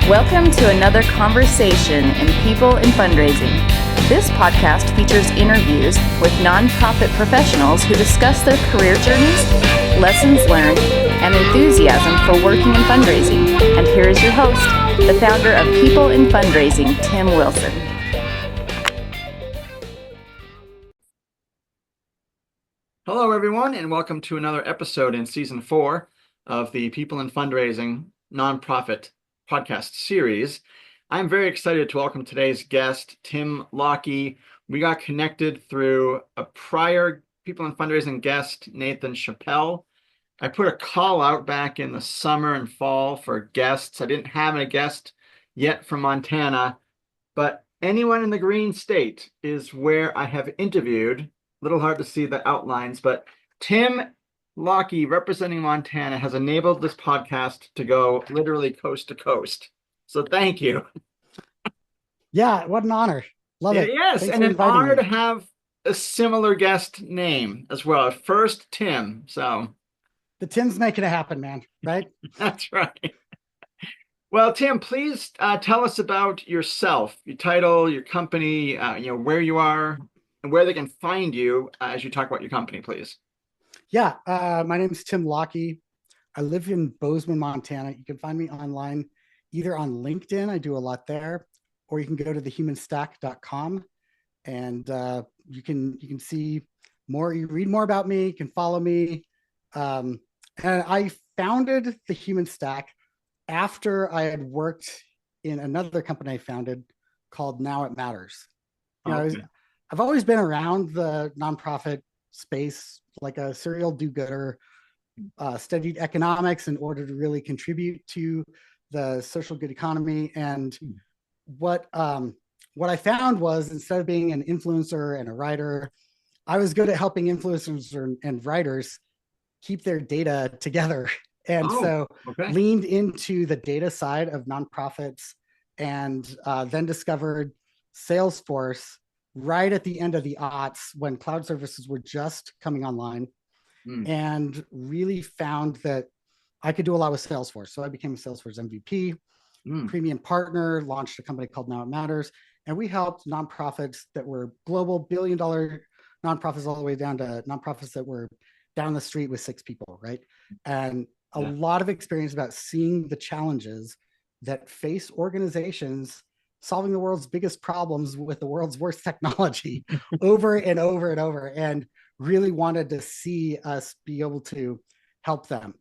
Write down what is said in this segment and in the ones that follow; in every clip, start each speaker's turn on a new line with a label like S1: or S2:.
S1: Welcome to another conversation in People in Fundraising. This podcast features interviews with nonprofit professionals who discuss their career journeys, lessons learned, and enthusiasm for working in fundraising. And here is your host, the founder of People in Fundraising, Tim Wilson.
S2: Hello, everyone, and welcome to another episode in Season 4 of the People in Fundraising nonprofit podcast series. I'm very excited to welcome today's guest, Tim Lockie. We got connected through a prior People in Fundraising guest, Nathan Chappelle. I put a call out back in the summer and fall for guests. I didn't have a guest yet from Montana, but anyone in the Green State is where I have interviewed. A little hard to see the outlines, but Tim Lockie, representing Montana, has enabled this podcast to go literally coast to coast. So thank you.
S3: Yeah, what an honor. Love it.
S2: Yes,
S3: Thanks
S2: and
S3: for
S2: an honor
S3: inviting
S2: to
S3: me.
S2: have a similar guest name as well. First, Tim. So
S3: The Tim's making it happen, man. Right?
S2: that's right. Well, Tim, please tell us about yourself, your title, your company, where you are, and where they can find you as you talk about your company, please.
S3: Yeah, my name is Tim Lockie. I live in Bozeman, Montana. You can find me online, either on LinkedIn, I do a lot there, or you can go to thehumanstack.com and you can see more, you read more about me, you can follow me. And I founded the Human Stack after I had worked in another company I founded called Now It Matters.
S2: Okay.
S3: I've always been around the nonprofit space, like a serial do-gooder, studied economics in order to really contribute to the social good economy. And what I found was, instead of being an influencer and a writer, I was good at helping influencers and writers keep their data together. And leaned into the data side of nonprofits, and then discovered Salesforce right at the end of the aughts when cloud services were just coming online, and really found that I could do a lot with Salesforce. So I became a Salesforce MVP, premium partner, launched a company called Now It Matters, and we helped nonprofits that were global billion-dollar nonprofits all the way down to nonprofits that were down the street with 6 people, right? And a lot of experience about seeing the challenges that face organizations solving the world's biggest problems with the world's worst technology over and over and over, and really wanted to see us be able to help them.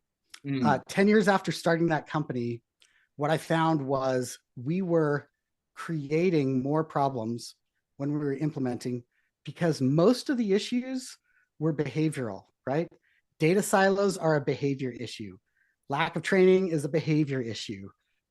S3: 10 years after starting that company, what I found was we were creating more problems when we were implementing, because most of the issues were behavioral, right? Data silos are a behavior issue. Lack of training is a behavior issue.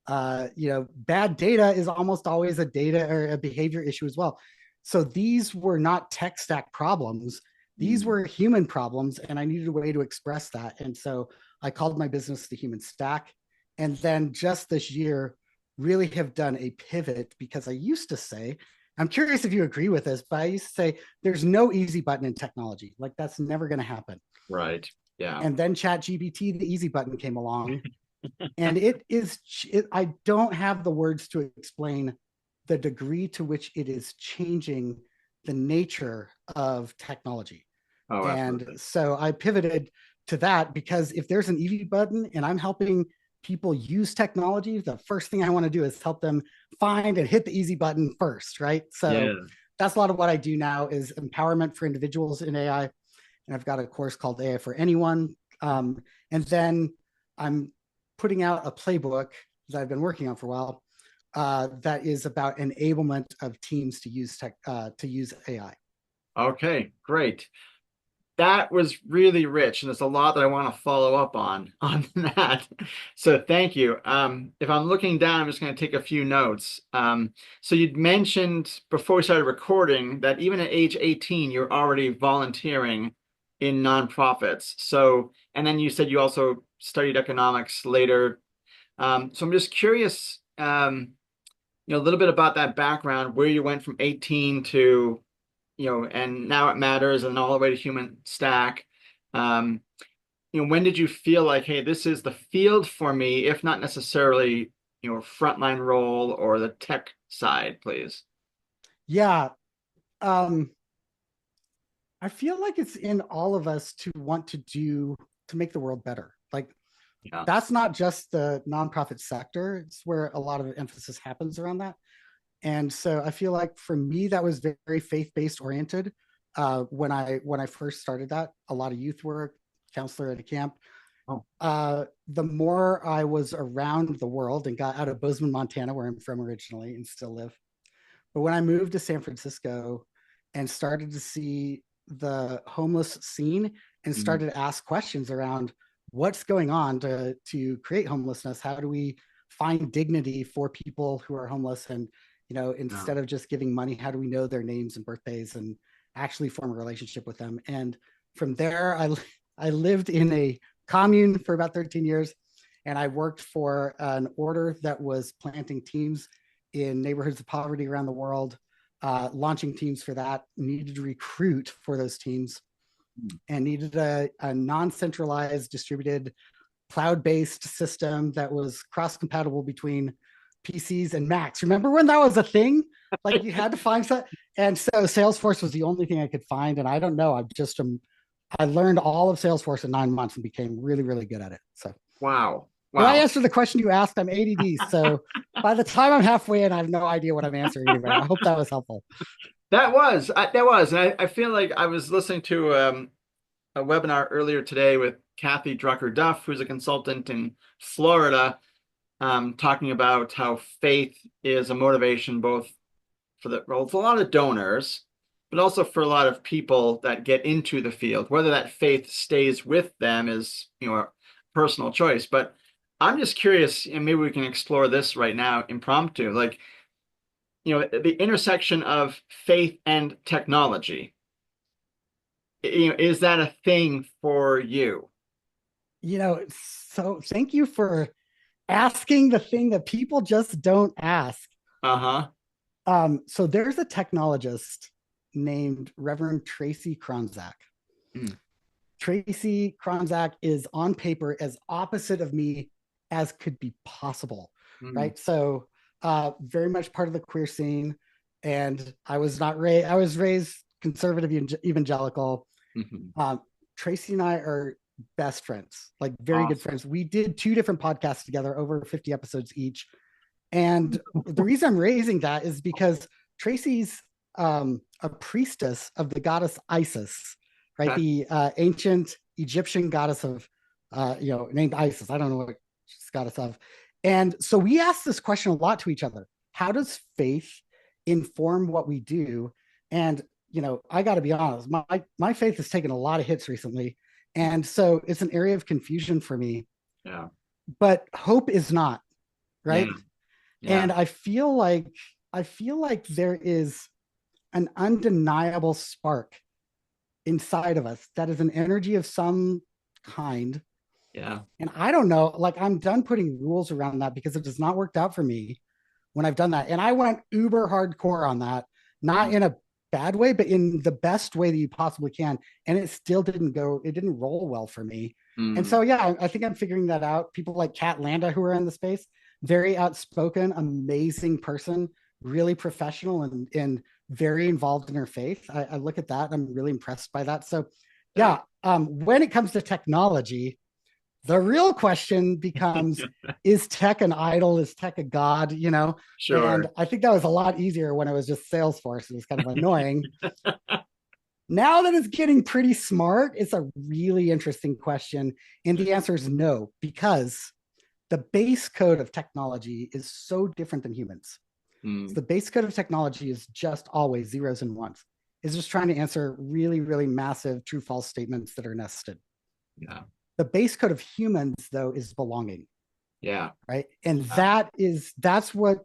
S3: Bad data is almost always a data or a behavior issue as well. So these were not tech stack problems. These were human problems, and I needed a way to express that. And so I called my business the Human Stack. And then just this year, really have done a pivot, because I used to say, I'm curious if you agree with this, but I used to say there's no easy button in technology. Like, that's never going to happen.
S2: Right. Yeah.
S3: And then ChatGPT, the easy button, came along. And I don't have the words to explain the degree to which it is changing the nature of technology. And so I pivoted to that, because if there's an easy button and I'm helping people use technology, the first thing I want to do is help them find and hit the easy button first, right? So that's a lot of what I do now, is empowerment for individuals in AI. And I've got a course called AI for Anyone. And then I'm putting out a playbook that I've been working on for a while, that is about enablement of teams to use AI. Okay,
S2: great. That was really rich, and there's a lot that I want to follow up on that. So thank you. If I'm looking down, I'm just going to take a few notes. So you'd mentioned before we started recording that even at age 18, you're already volunteering in nonprofits. So, and then you said you also studied economics later. So I'm just curious, a little bit about that background, where you went from 18 to, and Now It Matters, and all the way to Human Stack. When did you feel like, hey, this is the field for me, if not necessarily, frontline role or the tech side, please?
S3: Yeah. Um, I feel like it's in all of us to want to make the world better. Like
S2: Yeah.
S3: that's not just the nonprofit sector. It's where a lot of the emphasis happens around that. And so I feel like for me, that was very faith-based oriented. When I first started that, a lot of youth work, counselor at a camp.
S2: Oh.
S3: The more I was around the world and got out of Bozeman, Montana, where I'm from originally and still live. But when I moved to San Francisco and started to see the homeless scene and started to ask questions around what's going on to create homelessness, how do we find dignity for people who are homeless, and instead of just giving money, how do we know their names and birthdays and actually form a relationship with them? And from there, I lived in a commune for about 13 years, and I worked for an order that was planting teams in neighborhoods of poverty around the world, launching teams for that, needed to recruit for those teams, and needed a non-centralized, distributed, cloud-based system that was cross-compatible between PCs and Macs. Remember when that was a thing? Like you had to find something. And so Salesforce was the only thing I could find. And I don't know, I learned all of Salesforce in 9 months and became really, really good at it. So
S2: Wow.
S3: Did I answer the question you asked? I'm ADD. So by the time I'm halfway in, I have no idea what I'm answering anymore. I hope that was helpful.
S2: That was. And I feel like I was listening to a webinar earlier today with Kathy Drucker Duff, who's a consultant in Florida, talking about how faith is a motivation both for a lot of donors, but also for a lot of people that get into the field. Whether that faith stays with them is, a personal choice. But I'm just curious, and maybe we can explore this right now, impromptu, like, the intersection of faith and technology. Is that a thing for you?
S3: So thank you for asking the thing that people just don't ask.
S2: Uh-huh.
S3: So there's a technologist named Reverend Tracy Kronzak. Tracy Kronzak is on paper as opposite of me as could be possible, right? So very much part of the queer scene, and I was raised conservative evangelical. Tracy and I are best friends, like very good friends. We did 2 different podcasts together, over 50 episodes each. And the reason I'm raising that is because Tracy's a priestess of the goddess Isis, right? The ancient Egyptian goddess of, named Isis. I don't know what she's goddess of. And so we ask this question a lot to each other. How does faith inform what we do? And, I got to be honest, my faith has taken a lot of hits recently. And so it's an area of confusion for me.
S2: Yeah.
S3: But hope is not, right?
S2: Yeah.
S3: And I feel like there is an undeniable spark inside of us that is an energy of some kind.
S2: Yeah.
S3: And I don't know, like I'm done putting rules around that because it has not worked out for me when I've done that. And I went uber hardcore on that, not in a bad way, but in the best way that you possibly can. And it still didn't roll well for me. And so, yeah, I think I'm figuring that out. People like Kat Landa, who are in the space, very outspoken, amazing person, really professional and very involved in her faith. I look at that. I'm really impressed by that. So yeah, when it comes to technology, the real question becomes, is tech an idol? Is tech a god?
S2: Sure.
S3: And I think that was a lot easier when it was just Salesforce. It was kind of annoying. Now that it's getting pretty smart, it's a really interesting question. And the answer is no, because the base code of technology is so different than humans. So the base code of technology is just always zeros and ones. It's just trying to answer really, really massive true false statements that are nested.
S2: Yeah.
S3: The base code of humans, though, is belonging.
S2: Yeah.
S3: Right. And that's what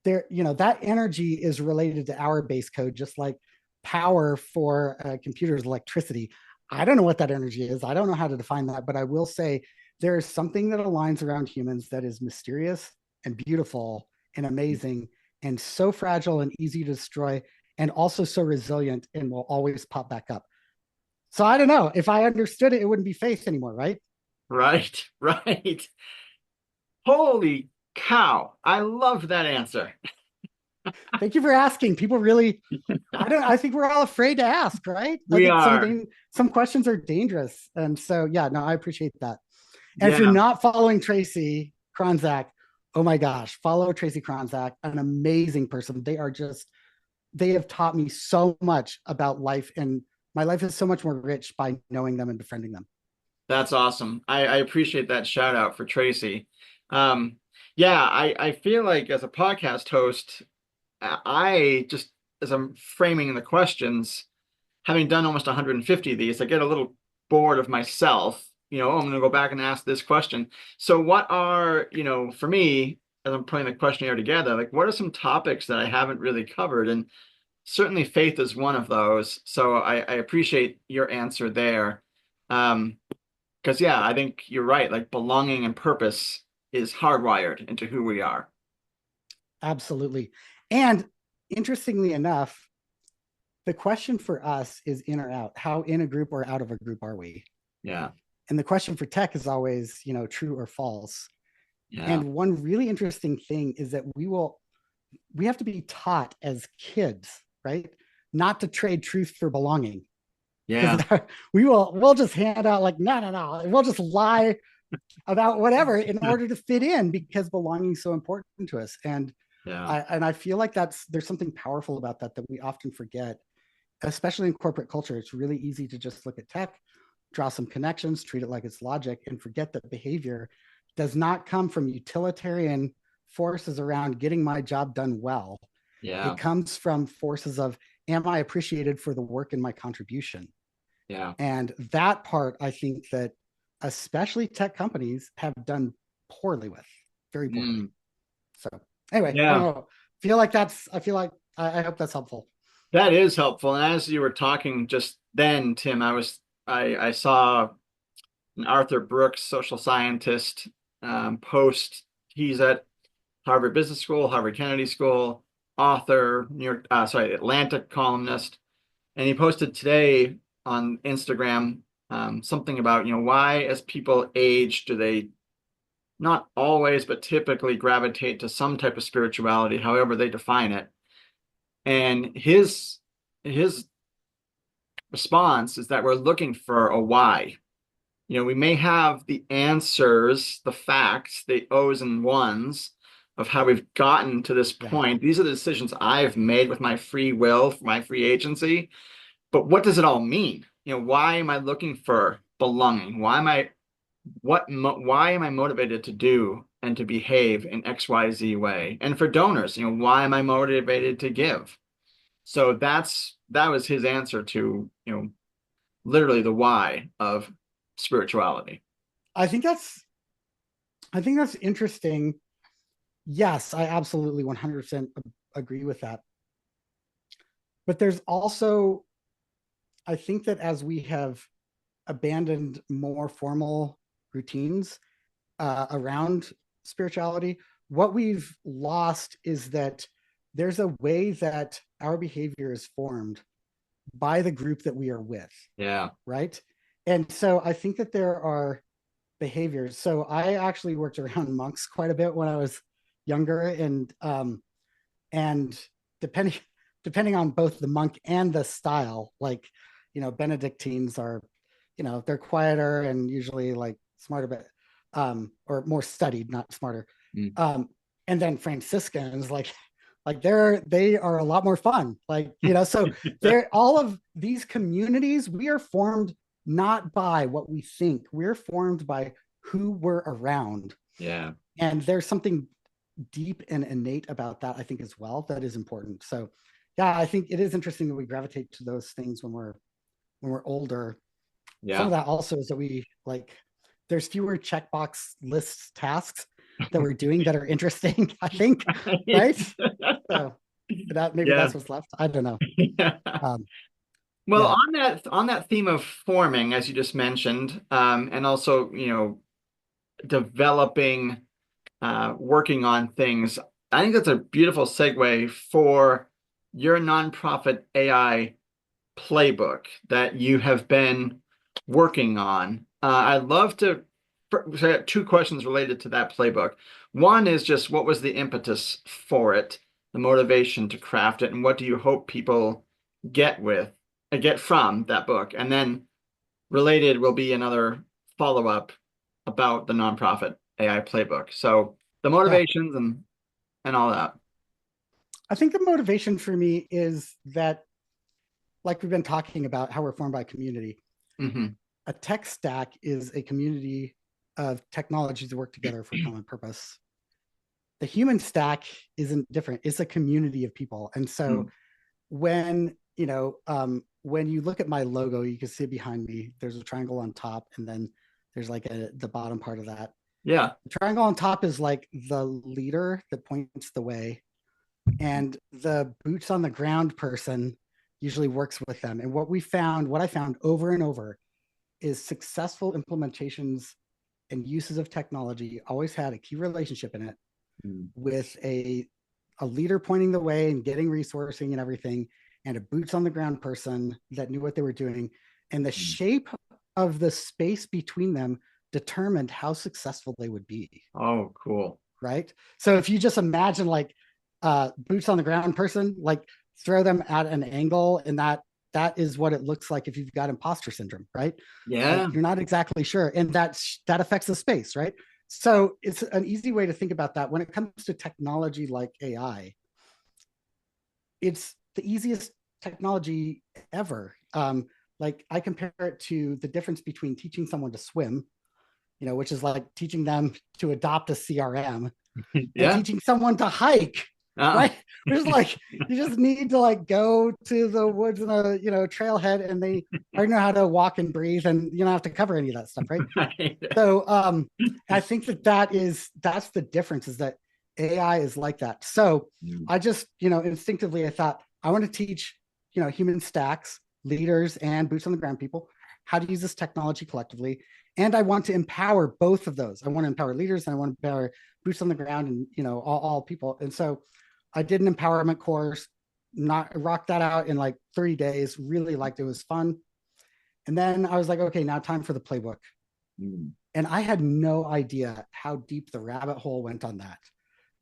S3: that energy is related to our base code, just like power for computers, electricity. I don't know what that energy is. I don't know how to define that, but I will say there is something that aligns around humans that is mysterious and beautiful and amazing and so fragile and easy to destroy and also so resilient and will always pop back up. So I don't know. If I understood it, it wouldn't be faith anymore, right?
S2: Right. Holy Cow. I love that answer.
S3: Thank you for asking. People really, I think we're all afraid to ask, right? I
S2: We
S3: think
S2: are.
S3: some questions are dangerous. And so, yeah, no, I appreciate that. And if you're
S2: Yeah,
S3: not following Tracy Kronzak, oh my gosh, follow Tracy Kronzak, an amazing person. They have taught me so much about life, and my life is so much more rich by knowing them and befriending them.
S2: that's awesome. I appreciate that shout out for Tracy. Um, yeah, I feel like as a podcast host, I just, as I'm framing the questions, having done almost 150 of these, I get a little bored of myself. Oh, I'm going to go back and ask this question. So what are, for me, as I'm putting the questionnaire together, like what are some topics that I haven't really covered? And certainly faith is one of those. So I appreciate your answer there. Because yeah, I think you're right. Like belonging and purpose is hardwired into who we are.
S3: Absolutely. And interestingly enough, the question for us is in or out. How in a group or out of a group are we?
S2: Yeah.
S3: And the question for tech is always, true or false.
S2: Yeah.
S3: And one really interesting thing is that we have to be taught as kids, right? Not to trade truth for belonging.
S2: Yeah.
S3: Because we'll just hand out like, no. We'll just lie about whatever in order to fit in because belonging is so important to us. And
S2: Yeah.
S3: I feel like there's something powerful about that we often forget, especially in corporate culture. It's really easy to just look at tech, draw some connections, treat it like it's logic, and forget that behavior does not come from utilitarian forces around getting my job done well.
S2: Yeah.
S3: It comes from forces of, am I appreciated for the work and my contribution?
S2: Yeah.
S3: And that part, I think that especially tech companies have done poorly with, very poorly.
S2: Mm.
S3: So anyway, I don't
S2: Yeah.
S3: know. I feel like I hope that's helpful.
S2: That is helpful. And as you were talking just then, Tim, I saw an Arthur Brooks, social scientist, post. He's at Harvard Business School, Harvard Kennedy School, author, Atlantic columnist, and he posted today on Instagram something about why as people age do they not always but typically gravitate to some type of spirituality, however they define it. And his response is that we're looking for a why. We may have the answers, the facts, the O's and ones of how we've gotten to this
S3: Yeah.
S2: point. These are the decisions I've made with my free will, my free agency. But what does it all mean? Why am I looking for belonging? Why am I motivated to do and to behave in XYZ way? And for donors, why am I motivated to give? So that was his answer to, literally the why of spirituality.
S3: I think that's interesting. Yes, I absolutely 100% agree with that. But there's also, I think that as we have abandoned more formal routines around spirituality, what we've lost is that there's a way that our behavior is formed by the group that we are with.
S2: Yeah.
S3: Right. And so I think that there are behaviors. So I actually worked around monks quite a bit when I was younger, and depending on both the monk and the style, like Benedictines are, they're quieter and usually like smarter, but or more studied, not smarter.
S2: Mm.
S3: And then Franciscans, they are a lot more fun. So they're all of these communities, we are formed not by what we think, we're formed by who we're around.
S2: Yeah.
S3: And there's something deep and innate about that, I think, as well, that is important. So yeah, I think it is interesting that we gravitate to those things when we're older.
S2: Yeah.
S3: Some of that also is that we there's fewer checkbox lists tasks that we're doing that are interesting, I think, right? So that's what's left. I don't know.
S2: Yeah. Well, on that theme of forming, as you just mentioned, and also, developing, working on things, I think that's a beautiful segue for your nonprofit AI playbook that you have been working on. I'd love to So I got two questions related to that playbook. One is just what was the impetus for it, the motivation to craft it, and what do you hope people get from that book? And then related will be another follow-up about the nonprofit AI playbook. So the
S3: Yeah.
S2: motivations and all that.
S3: I think the motivation for me is that, like we've been talking about, how we're formed by community.
S2: Mm-hmm.
S3: A tech stack is a community of technologies that work together for a common purpose. The human stack isn't different. It's a community of people. And so when, when you look at my logo, you can see it behind me. There's a triangle on top, and then there's like the bottom part of that.
S2: Yeah.
S3: The triangle on top is like the leader that points the way, and the boots on the ground person usually works with them. And what I found over and over is successful implementations and uses of technology always had a key relationship in it with a leader pointing the way and getting resourcing and everything, and a boots on the ground person that knew what they were doing. And the shape of the space between them determined how successful they would be.
S2: Oh, cool.
S3: Right. So if you just imagine like boots on the ground person, like throw them at an angle, and that is what it looks like if you've got imposter syndrome, right?
S2: Yeah.
S3: You're not exactly sure, and that affects the space, right? So it's an easy way to think about that. When it comes to technology like AI, it's the easiest technology ever. Like I compare it to the difference between teaching someone to swim, which is like teaching them to adopt a CRM, and teaching someone to hike. Right? There's like, you just need to like go to the woods and a trailhead, and they already know how to walk and breathe, and you don't have to cover any of that stuff, right? So I think that's the difference, is that AI is like that. So I just instinctively I thought I want to teach human stacks, leaders, and boots on the ground people how to use this technology collectively. And I want to empower both of those. I want to empower leaders, and I want to empower boots on the ground, and all people. And so I did an empowerment course, rocked that out in like 30 days, really liked it. It was fun. And then I was like, okay, now time for the playbook. And I had no idea how deep the rabbit hole went on that,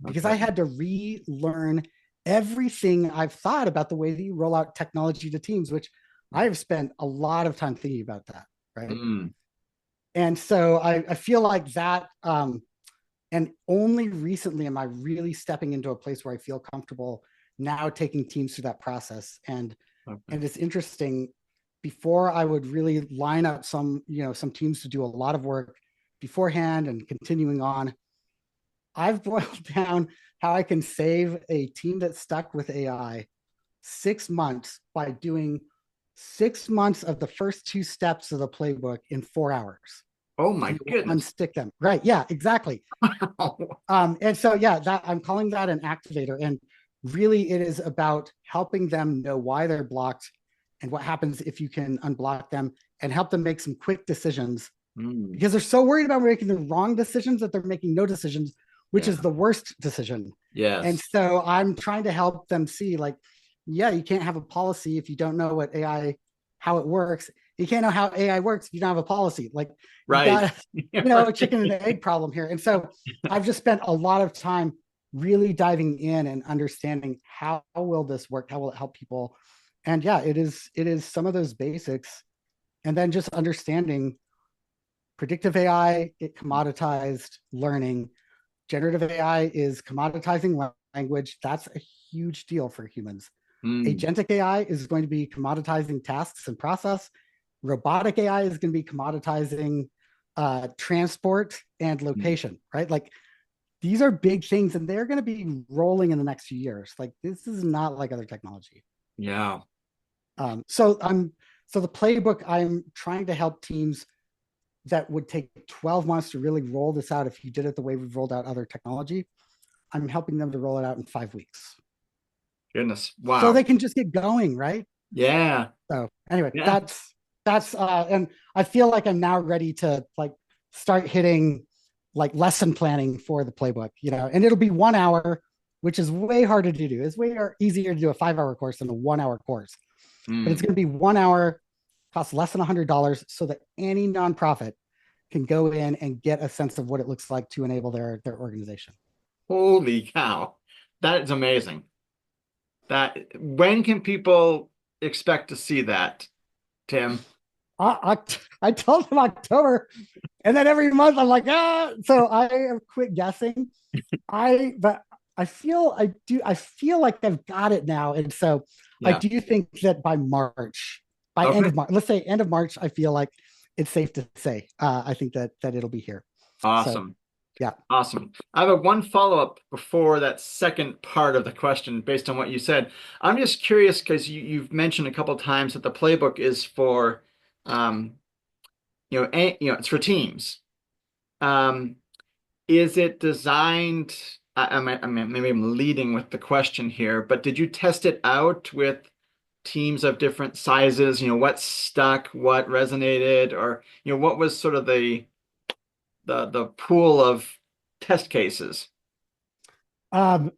S3: because I had to relearn everything I've thought about the way that you roll out technology to teams, which I've spent a lot of time thinking about that. Right. And so I feel like that, and only recently am I really stepping into a place where I feel comfortable now taking teams through that process. And it's interesting. Before, I would really line up some teams to do a lot of work beforehand and continuing on. I've boiled down how I can save a team that's stuck with AI 6 months by doing 6 months of the first 2 steps of the playbook in 4 hours.
S2: Oh my goodness.
S3: Unstick them. Right. Yeah, exactly. And so, that I'm calling that an activator. And really it is about helping them know why they're blocked and what happens if you can unblock them, and help them make some quick decisions, because they're so worried about making the wrong decisions that they're making no decisions, which is the worst decision.
S2: Yes.
S3: And so I'm trying to help them see, like, you can't have a policy if you don't know what AI, how it works. You can't know how AI works if you don't have a policy. Like,
S2: right.
S3: A chicken and egg problem here. And so I've just spent a lot of time really diving in and understanding, how will this work? How will it help people? And it is some of those basics. And then just understanding predictive AI, it commoditized learning. Generative AI is commoditizing language. That's a huge deal for humans. Agentic AI is going to be commoditizing tasks and process. Robotic AI is going to be commoditizing transport and location, right? Like, these are big things, and they're going to be rolling in the next few years. Like, this is not like other technology.
S2: Yeah.
S3: So the playbook, I'm trying to help teams that would take 12 months to really roll this out. If you did it the way we've rolled out other technology, I'm helping them to roll it out in 5 weeks.
S2: Goodness. Wow.
S3: So they can just get going, right?
S2: Yeah.
S3: So anyway, that's and I feel like I'm now ready to like start hitting like lesson planning for the playbook, and it'll be 1 hour, which is way harder to do. It's way easier to do a 5-hour course than a 1-hour course. But it's going to be 1 hour, cost less than $100, so that any nonprofit can go in and get a sense of what it looks like to enable their organization.
S2: Holy cow. That is amazing. When can people expect to see that, Tim?
S3: I told them October, and then every month I'm like, so I have quit guessing. But I feel like I've got it now. And so I do think that by end of March, let's say end of March, I feel like it's safe to say, I think that it'll be here.
S2: Awesome.
S3: So, yeah.
S2: Awesome. I have one follow-up before that second part of the question based on what you said. I'm just curious because you've mentioned a couple of times that the playbook is for, it's for teams. Is it designed, maybe I'm leading with the question here, but did you test it out with teams of different sizes? What stuck, what resonated, or, what was sort of the pool of test cases?
S3: No.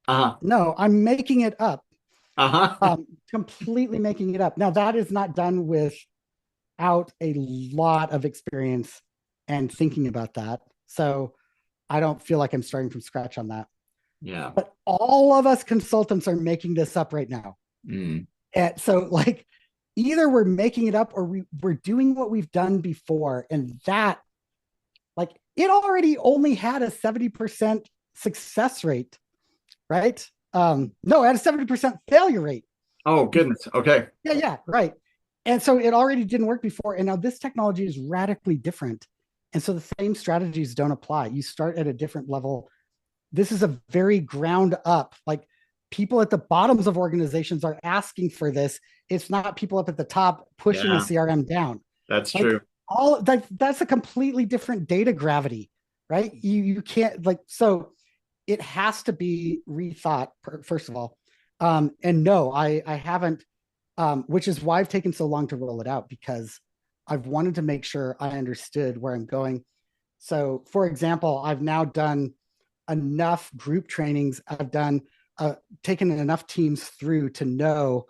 S3: No, I'm making it up. Completely making it up. Now, that is not done without a lot of experience and thinking about that. So I don't feel like I'm starting from scratch on that.
S2: Yeah.
S3: But all of us consultants are making this up right now. And so like either we're making it up or we're doing what we've done before. And that, like, it already only had a 70% success rate, right? No, it had a 70% failure rate.
S2: Oh, goodness. Okay.
S3: Yeah, right. And so it already didn't work before. And now this technology is radically different. And so the same strategies don't apply. You start at a different level. This is a very ground up, like people at the bottoms of organizations are asking for this. It's not people up at the top pushing a CRM down.
S2: That's true.
S3: That's a completely different data gravity, right? You can't so it has to be rethought first of all. And no, I haven't, which is why I've taken so long to roll it out, because I've wanted to make sure I understood where I'm going. So for example, I've now done enough group trainings. I've done taken enough teams through to know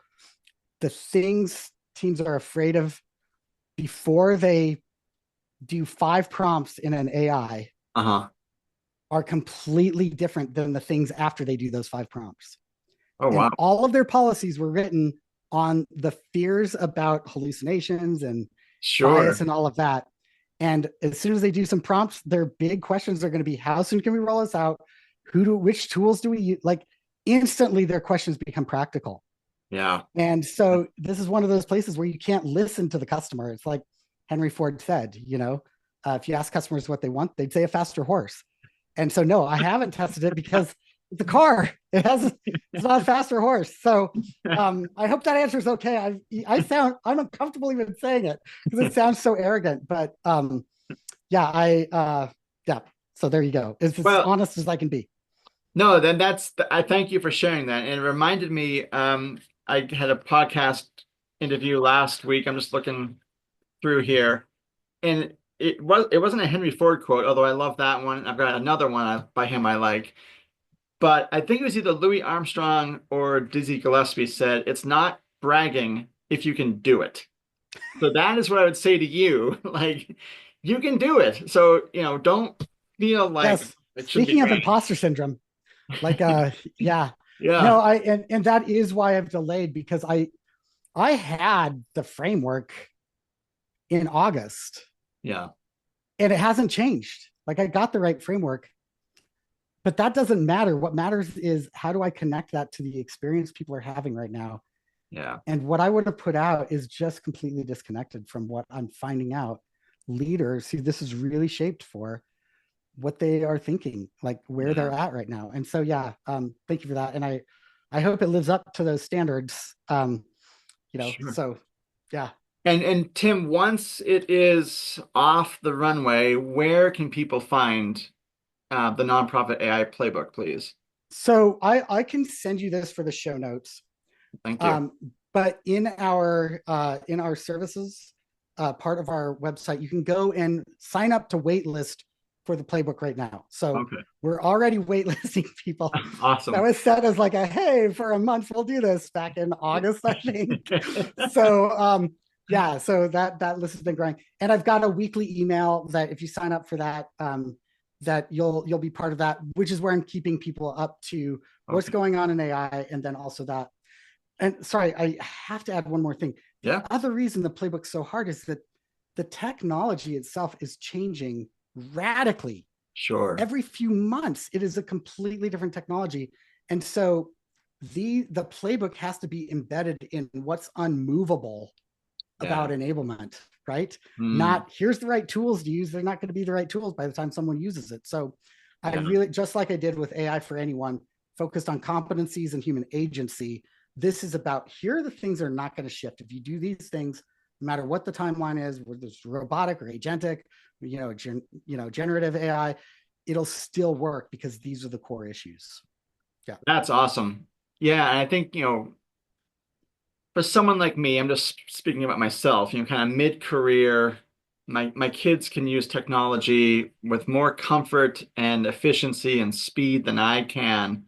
S3: the things teams are afraid of before they do 5 prompts in an AI are completely different than the things after they do those 5 prompts.
S2: Oh, wow.
S3: And all of their policies were written on the fears about hallucinations and bias and all of that. And as soon as they do some prompts, their big questions are going to be, how soon can we roll this out? Which tools do we use? Like instantly their questions become practical.
S2: Yeah.
S3: And so this is one of those places where you can't listen to the customer. It's like Henry Ford said, if you ask customers what they want, they'd say a faster horse. And so, no, I haven't tested it because it's a car. It's not a faster horse. So I hope that answer is okay. I'm uncomfortable even saying it because it sounds so arrogant, but so there you go. It's as honest as I can be.
S2: No, then I thank you for sharing that. And it reminded me, I had a podcast interview last week. I'm just looking through here, and it wasn't a Henry Ford quote, although I love that one. I've got another one by him I like, but I think it was either Louis Armstrong or Dizzy Gillespie said, "It's not bragging if you can do it." So that is what I would say to you, like, you can do it. So don't feel like it should
S3: Speaking
S2: be
S3: of imposter syndrome, like
S2: yeah.
S3: No, and that is why I've delayed, because I had the framework in August.
S2: Yeah.
S3: And it hasn't changed. Like I got the right framework, but that doesn't matter. What matters is how do I connect that to the experience people are having right now?
S2: Yeah.
S3: And what I would have put out is just completely disconnected from what I'm finding out leaders who this is really shaped for, what they are thinking, like where they're at right now. And so, thank you for that. And I hope it lives up to those standards.
S2: Sure.
S3: So yeah.
S2: And Tim, once it is off the runway, where can people find the Nonprofit AI Playbook, please?
S3: So I can send you this for the show notes.
S2: Thank you.
S3: But in our services part of our website, you can go and sign up to waitlist for the playbook right now. So we're already waitlisting people.
S2: Awesome.
S3: That was set as like hey, for a month we'll do this back in August, I think. So Yeah, so that list has been growing, and I've got a weekly email that if you sign up for that, that you'll be part of that, which is where I'm keeping people up to what's
S2: Okay.
S3: going on in AI, and then also that. And sorry, I have to add one more thing. The
S2: Yeah,
S3: other reason the playbook's so hard is that the technology itself is changing radically.
S2: sure.
S3: Every few months, it is a completely different technology, and so the playbook has to be embedded in what's unmovable
S2: Yeah.
S3: about enablement, right?
S2: Mm,
S3: Not here's the right tools to use. They're not going to be the right tools by the time someone uses it. So I
S2: yeah.
S3: really, just like I did with AI for anyone, focused on competencies and human agency. This is about here are the things that are not going to shift. If you do these things, no matter what the timeline is, whether it's robotic or agentic, generative AI, it'll still work because these are the core issues. Yeah.
S2: That's awesome. Yeah, and I think, for someone like me, I'm just speaking about myself, kind of mid-career, my kids can use technology with more comfort and efficiency and speed than I can.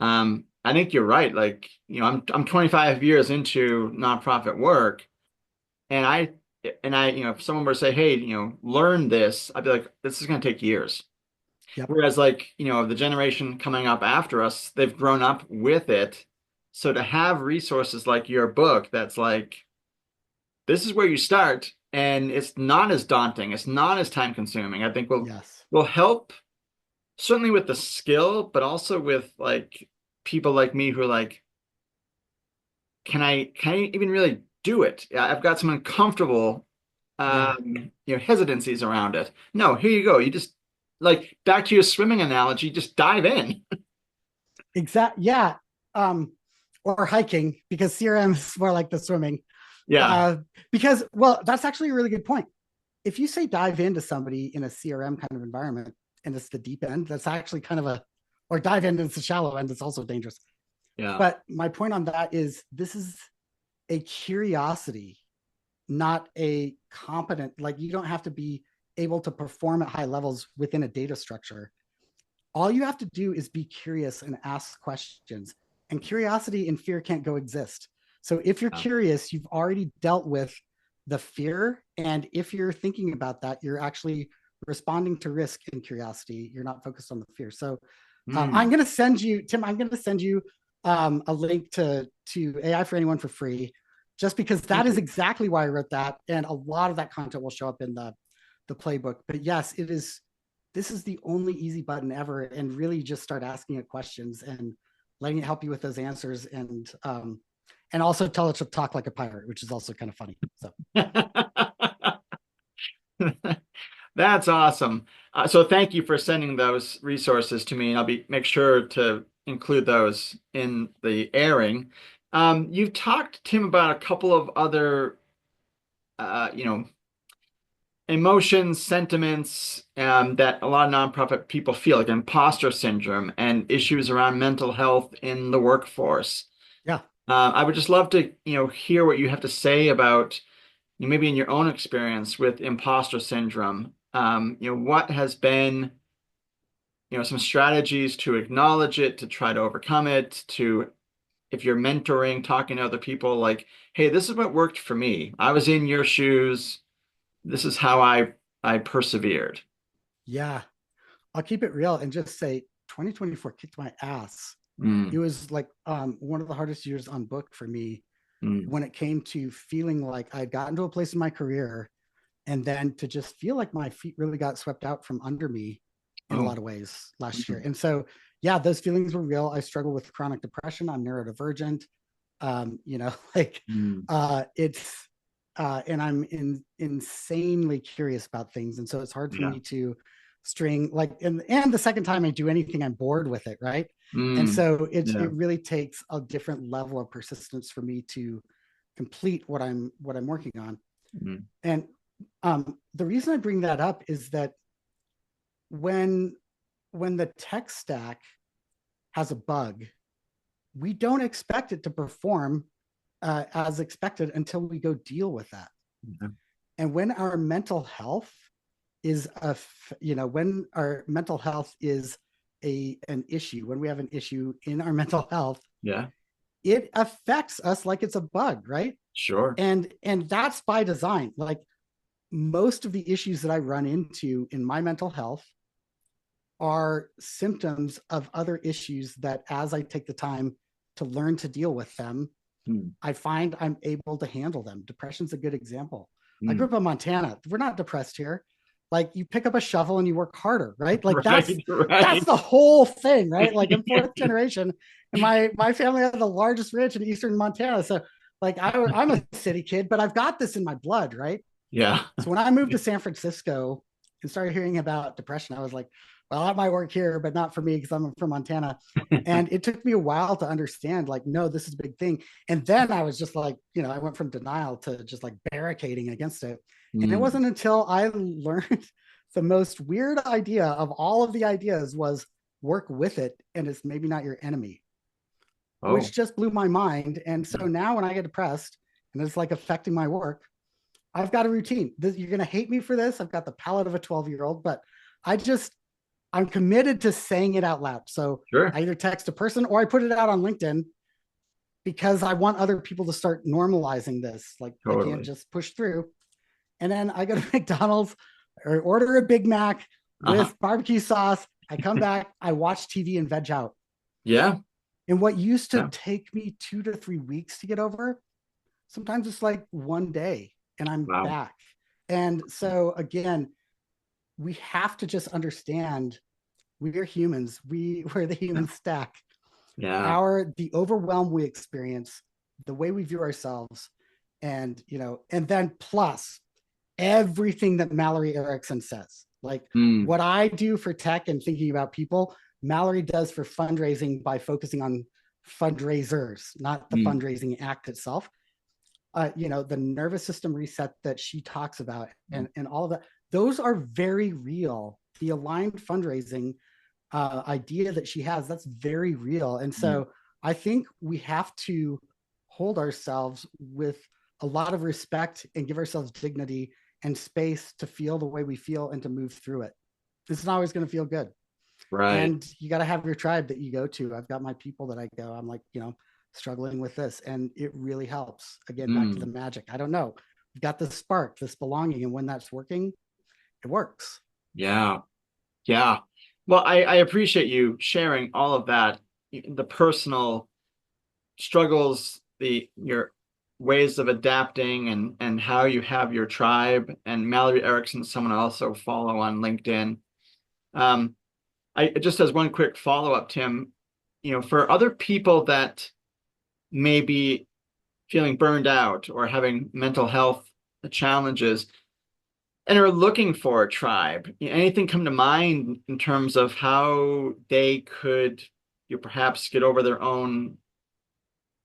S2: I think you're right. Like, I'm 25 years into nonprofit work, and if someone were to say, "Hey, learn this," I'd be like, "This is going to take years."
S3: Yep.
S2: Whereas, like, the generation coming up after us, they've grown up with it. So to have resources like your book, that's like, this is where you start, and it's not as daunting, it's not as time consuming. I think
S3: Yes.
S2: will help certainly with the skill, but also with like people like me who are like, can I even really do it? I've got some uncomfortable
S3: Yeah.
S2: hesitancies around it. No, here you go. You just like back to your swimming analogy, just dive in.
S3: Yeah. Um, or hiking because CRM is more like the swimming.
S2: Yeah.
S3: Because, well, that's actually a really good point. If you say dive into somebody in a CRM kind of environment and it's the deep end, that's actually kind of or dive into the shallow end, it's also dangerous.
S2: Yeah.
S3: But my point on that is this is a curiosity, not a competent, like you don't have to be able to perform at high levels within a data structure. All you have to do is be curious and ask questions. And curiosity and fear can't coexist. So if you're
S2: Yeah.
S3: curious, you've already dealt with the fear. And if you're thinking about that, you're actually responding to risk and curiosity. You're not focused on the fear. So I'm
S2: Mm.
S3: going to send you, Tim, I'm going to send you a link to AI for Anyone for free, just because that
S2: Thank
S3: is
S2: you.
S3: exactly why I wrote that. And a lot of that content will show up in the playbook. But yes, it is, this is the only easy button ever, and really just start asking it questions and letting it help you with those answers, and also tell it to talk like a pirate, which is also kind of funny. So
S2: That's awesome. So thank you for sending those resources to me, and I'll make sure to include those in the airing. You've talked, Tim, about a couple of other, uh, you know, emotions, sentiments, that a lot of nonprofit people feel, like imposter syndrome and issues around mental health in the workforce.
S3: yeah,
S2: I would just love to, hear what you have to say about, maybe in your own experience with imposter syndrome. What has been, some strategies to acknowledge it, to try to overcome it, to, if you're mentoring, talking to other people, like, hey, this is what worked for me. I was in your shoes. This is how I persevered.
S3: yeah. I'll keep it real and just say 2024 kicked my ass. It
S2: Mm,
S3: was like one of the hardest years on book for me
S2: mm,
S3: when it came to feeling like I'd gotten to a place in my career and then to just feel like my feet really got swept out from under me in a
S2: oh,
S3: lot of ways last year.
S2: mm,
S3: And so, yeah, those feelings were real. I struggle with chronic depression. I'm neurodivergent. Like
S2: mm,
S3: it's and insanely curious about things. And so it's hard for
S2: yeah.
S3: me to string like and the second time I do anything, I'm bored with it, right? And
S2: Mm,
S3: so
S2: yeah.
S3: it really takes a different level of persistence for me to complete what I'm working on.
S2: Mm,
S3: And the reason I bring that up is that when the tech stack has a bug, we don't expect it to perform as expected until we go deal with that.
S2: yeah.
S3: And when our mental health is when our mental health is an issue, when we have an issue in our mental health,
S2: Yeah.
S3: it affects us like it's a bug, right?
S2: Sure.
S3: And that's by design. Like most of the issues that I run into in my mental health are symptoms of other issues that, as I take the time to learn to deal with them, I find I'm able to handle them. Depression's a good example. I grew up in Montana. We're not depressed here. Like you pick up a shovel and you work harder, right? Like that's the whole thing, right? Like I'm fourth generation, and my family has the largest ranch in eastern Montana. So like I'm a city kid, but I've got this in my blood, right?
S2: Yeah.
S3: So when I moved to San Francisco and started hearing about depression, I was like, well, that might work here, but not for me because I'm from Montana. And it took me a while to understand, like, no, this is a big thing. And then I was just like, I went from denial to just like barricading against it. And it wasn't until I learned the most weird idea of all of the ideas was work with it, and it's maybe not your enemy, which just blew my mind. And so now when I get depressed and it's like affecting my work, I've got a routine. You're going to hate me for this. I've got the palate of a 12-year-old, but I'm committed to saying it out loud. So I either text a person or I put it out on LinkedIn because I want other people to start normalizing this. Like I can't just push through. And then I go to McDonald's or order a Big Mac with barbecue sauce. I come back, I watch TV and veg out.
S2: Yeah.
S3: And what used to take me 2 to 3 weeks to get over, sometimes it's like one day and I'm back. And so again, we have to just understand we're humans. We're the human stack.
S2: Yeah.
S3: The overwhelm we experience, the way we view ourselves, and and then plus everything that Mallory Erickson says. Like what I do for tech and thinking about people, Mallory does for fundraising by focusing on fundraisers, not the fundraising act itself. The nervous system reset that she talks about and all of that, those are very real. The aligned fundraising idea that she has, that's very real. And so I think we have to hold ourselves with a lot of respect and give ourselves dignity and space to feel the way we feel and to move through it. It's not always going to feel good.
S2: Right.
S3: And you got to have your tribe that you go to. I've got my people that I go, I'm like, struggling with this. And it really helps. Again, back to the magic. I don't know. We've got this spark, this belonging. And when that's working, it works.
S2: Yeah. Yeah. Well, I appreciate you sharing all of that, the personal struggles, your ways of adapting and how you have your tribe. And Mallory Erickson, someone I also follow on LinkedIn. I just as one quick follow-up, Tim, for other people that may be feeling burned out or having mental health challenges and are looking for a tribe, anything come to mind in terms of how they could perhaps get over their own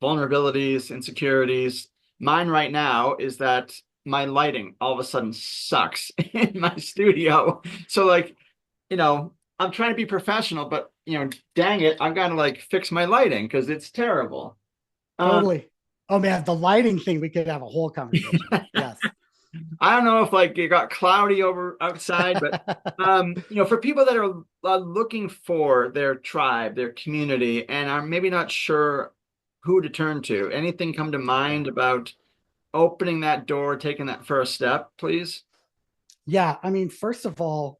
S2: vulnerabilities, insecurities? Mine right now is that my lighting all of a sudden sucks in my studio. So like, I'm trying to be professional, but dang it, I've got to like fix my lighting because it's terrible.
S3: Totally. Oh man, the lighting thing, we could have a whole conversation. Yes.
S2: I don't know if like it got cloudy over outside, but for people that are looking for their tribe, their community, and are maybe not sure who to turn to, anything come to mind about opening that door, taking that first step, please?
S3: Yeah, I mean, first of all,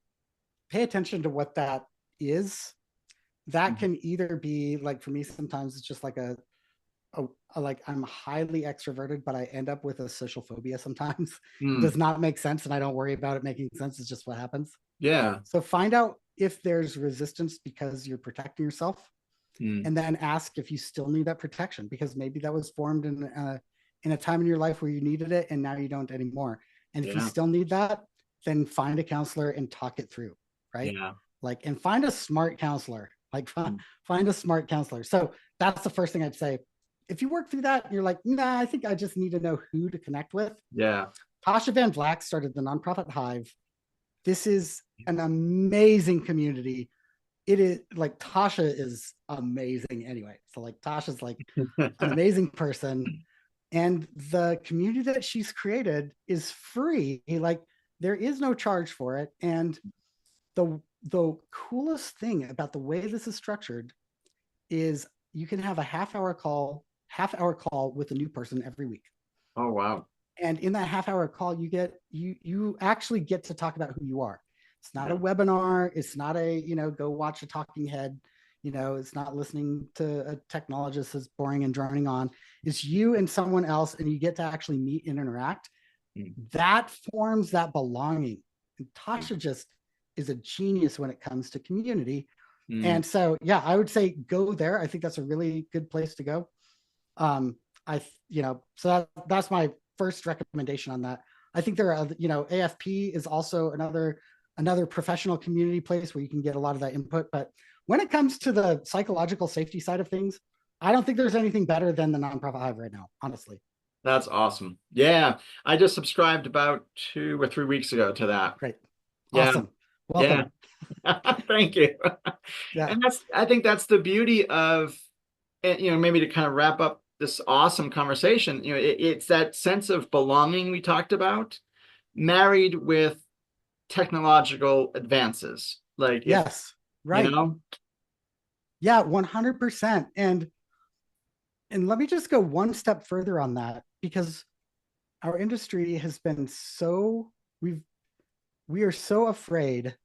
S3: pay attention to what that is. That can either be like, for me, sometimes it's just like a like I'm highly extroverted, but I end up with a social phobia sometimes. It does not make sense, and I don't worry about it making sense. It's just what happens.
S2: Yeah.
S3: So find out if there's resistance because you're protecting yourself, and then ask if you still need that protection, because maybe that was formed in a time in your life where you needed it, and now you don't anymore. And if you still need that, then find a counselor and talk it through, right?
S2: Yeah.
S3: Like, and find a smart counselor. Like, find a smart counselor. So that's the first thing I'd say. If you work through that and you're like, nah, I think I just need to know who to connect with.
S2: Yeah.
S3: Tasha Van Vlack started the nonprofit Hive. This is an amazing community. It is like, Tasha is amazing anyway. So like, Tasha's like an amazing person. And the community that she's created is free. Like, there is no charge for it. And the coolest thing about the way this is structured is you can have a half hour call with a new person every week.
S2: Oh, wow.
S3: And in that half-hour call, you actually get to talk about who you are. It's not
S2: Yeah.
S3: a webinar. It's not a, go watch a talking head. It's not listening to a technologist that's boring and droning on. It's you and someone else, and you get to actually meet and interact.
S2: Mm.
S3: That forms that belonging. And Tasha just is a genius when it comes to community.
S2: Mm.
S3: And so, yeah, I would say go there. I think that's a really good place to go. So that's my first recommendation on that. I think there are, AFP is also another professional community place where you can get a lot of that input. But when it comes to the psychological safety side of things, I don't think there's anything better than the Nonprofit Hive right now, honestly.
S2: That's awesome. Yeah. I just subscribed about 2 or 3 weeks ago to that.
S3: Great.
S2: Yeah.
S3: Awesome.
S2: Yeah.
S3: Welcome.
S2: Thank you.
S3: Yeah.
S2: And I think that's the beauty of, maybe to kind of wrap up this awesome conversation, it's that sense of belonging we talked about, married with technological advances. Like if,
S3: Yes.
S2: you
S3: Right.
S2: know,
S3: Yeah, 100%. And let me just go one step further on that, because our industry has been we are so afraid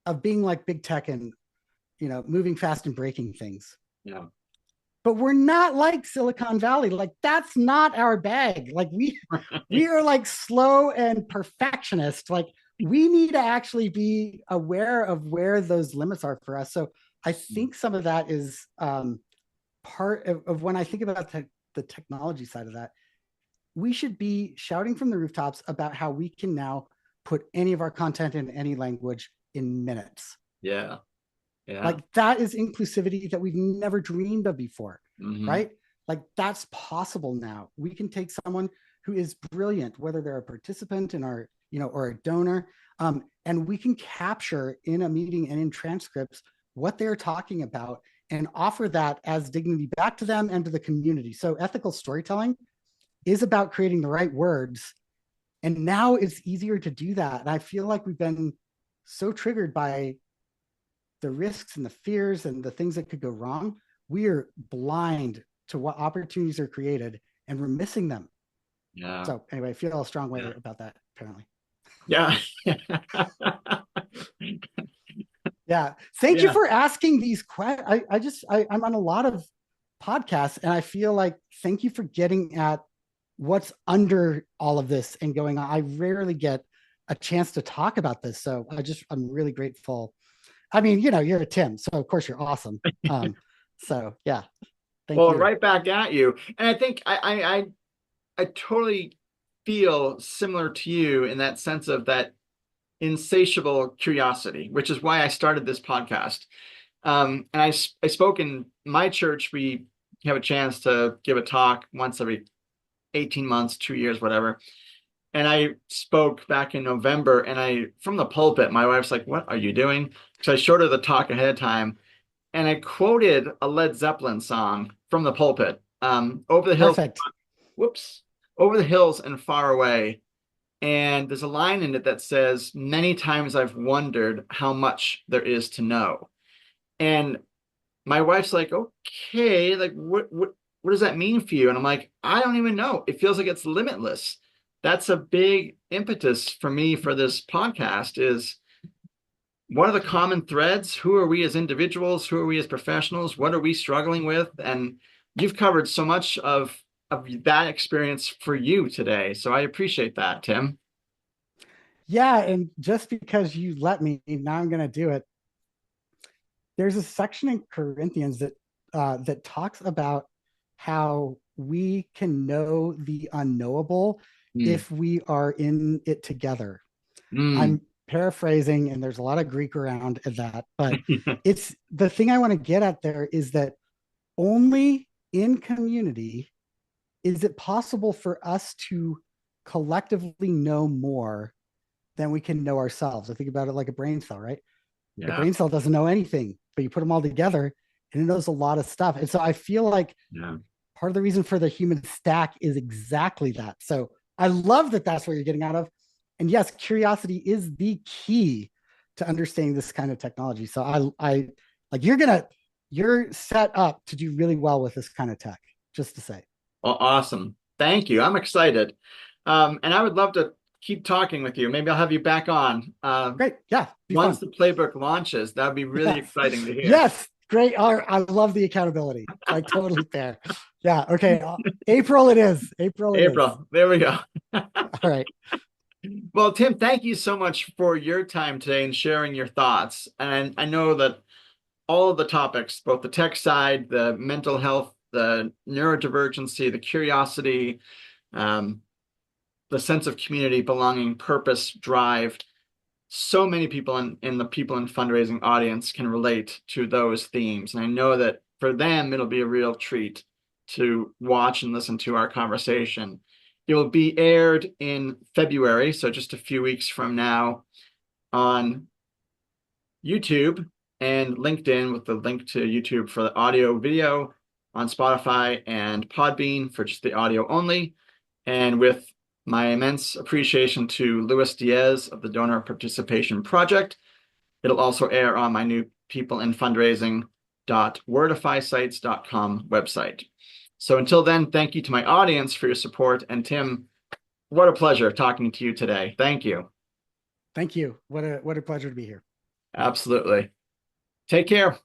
S3: of being like big tech and moving fast and breaking things.
S2: yeah,
S3: But we're not like Silicon Valley. Like, that's not our bag. Like, we are like slow and perfectionist. Like, we need to actually be aware of where those limits are for us. So I think some of that is part of when I think about the technology side of that. We should be shouting from the rooftops about how we can now put any of our content in any language in minutes.
S2: yeah, yeah.
S3: Like, that is inclusivity that we've never dreamed of before, right? Like, that's possible now. We can take someone who is brilliant, whether they're a participant in our, or a donor, and we can capture in a meeting and in transcripts what they're talking about and offer that as dignity back to them and to the community. So ethical storytelling is about creating the right words. And now it's easier to do that. And I feel like we've been so triggered by the risks and the fears and the things that could go wrong. We are blind to what opportunities are created, and we're missing them.
S2: Yeah.
S3: So anyway, I feel a strong way about that, apparently.
S2: Yeah.
S3: Yeah. Thank you for asking these questions. I'm on a lot of podcasts, and I feel like, thank you for getting at what's under all of this and going on. I rarely get a chance to talk about this. So I'm really grateful. I mean, you're a Tim, so of course you're awesome. So yeah, thank you.
S2: Right back at you. And I think I totally feel similar to you in that sense of that insatiable curiosity, which is why I started this podcast. And I spoke in my church. We have a chance to give a talk once every 18 months, 2 years, whatever. And I spoke back in November, and from the pulpit, my wife's like, "What are you doing?" So I showed her the talk ahead of time, and I quoted a Led Zeppelin song from the pulpit, "Over the hills."
S3: Perfect.
S2: Whoops. "Over the hills and far away." And there's a line in it that says, "Many times I've wondered how much there is to know." And my wife's like, "Okay, like what does that mean for you?" And I'm like, "I don't even know. It feels like it's limitless." That's a big impetus for me for this podcast is, what are the common threads? Who are we as individuals? Who are we as professionals? What are we struggling with? And you've covered so much of that experience for you today. So I appreciate that, Tim.
S3: Yeah, and just because you let me, now I'm going to do it. There's a section in Corinthians that talks about how we can know the unknowable if we are in it together. I'm paraphrasing, and there's a lot of Greek around that, but it's the thing I want to get at there is that only in community is it possible for us to collectively know more than we can know ourselves. I think about it like a brain cell, right?
S2: Yeah.
S3: The brain cell doesn't know anything, but you put them all together and it knows a lot of stuff. And so I feel like part of the reason for the human stack is exactly that. So I love that that's what you're getting out of. And yes, curiosity is the key to understanding this kind of technology. So I like, you're set up to do really well with this kind of tech, just to say.
S2: Well, awesome. Thank you. I'm excited. And I would love to keep talking with you. Maybe I'll have you back on.
S3: Great. Yeah. Be
S2: Once
S3: fun.
S2: the playbook launches, that would be really
S3: Yes.
S2: exciting to hear.
S3: Yes. Great. I love the accountability. Like totally fair. Yeah. Okay. April it is. April it is.
S2: April, there we go.
S3: All right.
S2: Well, Tim, thank you so much for your time today and sharing your thoughts. And I know that all of the topics, both the tech side, the mental health, the neurodivergency, the curiosity, um, the sense of community, belonging, purpose, drive, so many people in the people in fundraising audience can relate to those themes. And I know that for them, it'll be a real treat to watch and listen to our conversation. It will be aired in February, so just a few weeks from now, on YouTube and LinkedIn, with the link to YouTube for the audio video, on Spotify and Podbean for just the audio only, and with my immense appreciation to Luis Diaz of the Donor Participation Project. It'll also air on my new peopleinfundraising.wordifysites.com website. So until then, thank you to my audience for your support. And Tim, what a pleasure talking to you today. Thank you.
S3: Thank you. What a pleasure to be here.
S2: Absolutely. Take care.